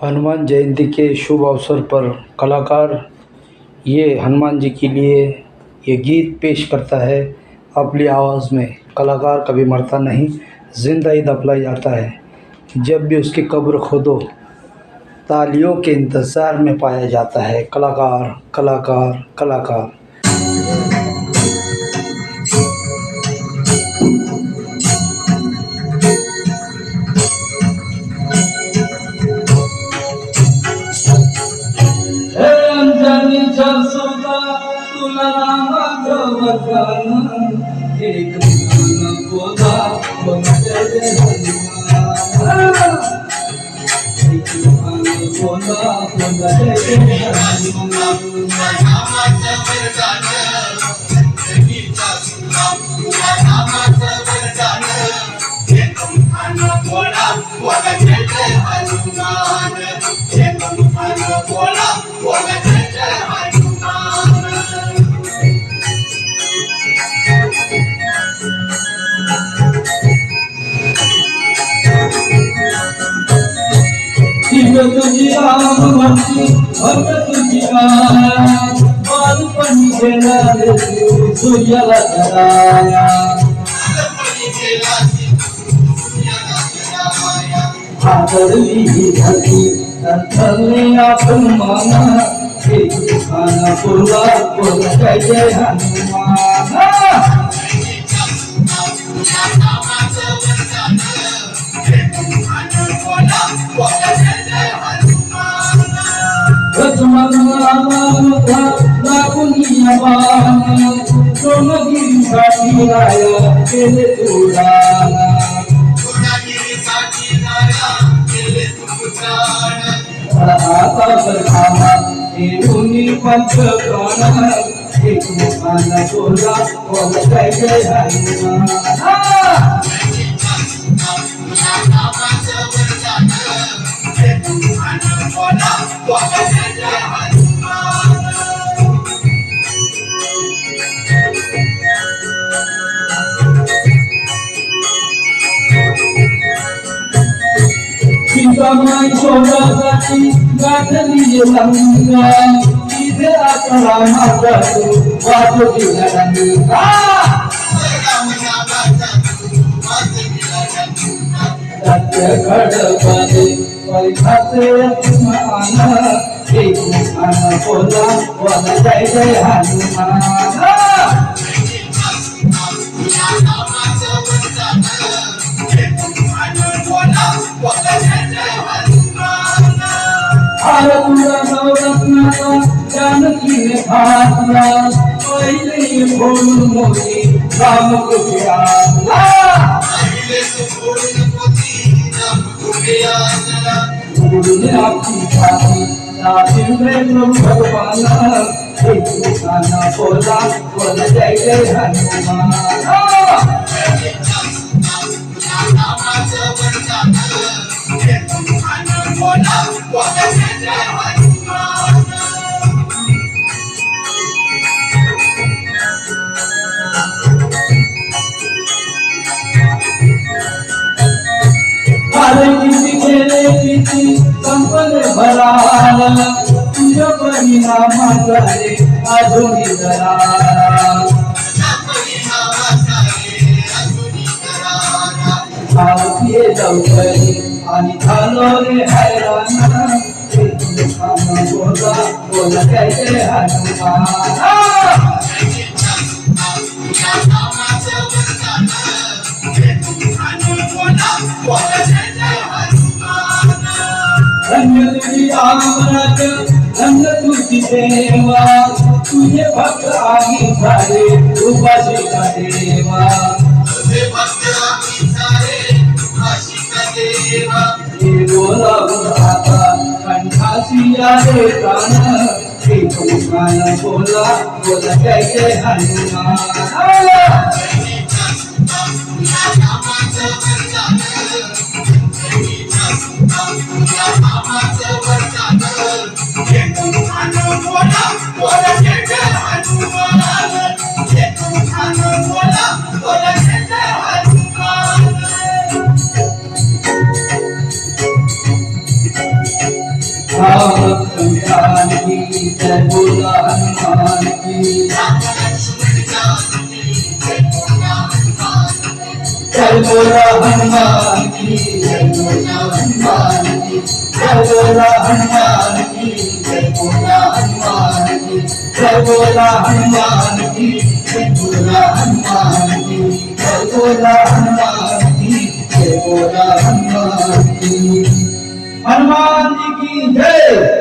हनुमान जयंती के शुभ अवसर पर कलाकार ये हनुमान जी के लिए ये गीत पेश करता है अपनी आवाज़ में। कलाकार कभी मरता नहीं, जिंदा ही दफनाया जाता है। जब भी उसकी कब्र खोदो तालियों के इंतज़ार में पाया जाता है। कलाकार कलाकार कलाकार। अंजनीच्या सुद्धा तुला नामाचं वरदान एक ज्ञान बोधा कोणत्या हनुमान एक ज्ञान बोधा कोणत्या हनुमान नामाचं वरदान अंजनीच्या सुद्धा तुला नामाचं वरदान एक ज्ञान बोधा कोणत्या हनुमान एक ज्ञान बोधा तुझी राम भक्ती भक्त तुझी बालपणी गेला सूर्याला धराया आदरली ही धरती नंतरले आपण माना एक खाना बोला बोला जय जय हनुमान सोनगिरीसाठी राया केले तुडाना आता बरखाना येऊनी पंचप्राण एक मुखाना बोला बोला जय जय हनुमान सीतामाई शोधासाठी गाठली लंगा तिथे आता माता वाजो दिला रंगा सत्य खडपाले परिखाचे अपमान एक मुखाना बोला बोला जय जय हनुमान तुला नवरत्नाचा जानकीने घातला पहिले बोलून मोठी राम कुठे आला बोलून आपली छाती नाशिवले भगवान एक मुखाना बोला बोला जय जय हनुमान किती संपले भराला तुझ्या परिणामाद्वारे अजूनही जरा भारतीय लवकरी आणि झालो रे हैराण बोला बोला जय जय हनुमान धन्य तुझी आमराज धन्य तुझी देवा तुझे भक्त आम्ही सारे उपाशी का देवा तुझे भक्त आम्ही सारे उपाशी का देवा हे बोला आता कंठासी आले प्राण एक मुखाना बोला बोला जय जय हनुमान Thank you. राम कल्याण की जय बोला हनुमान की जय बोला हनुमान की जय बोला हनुमान की जय बोला हनुमान की जय बोला हनुमान की जय बोला हनुमान की जय बोला हनुमान की जय बोला हनुमान की जय बोला हनुमान की हनुमान जी की जय।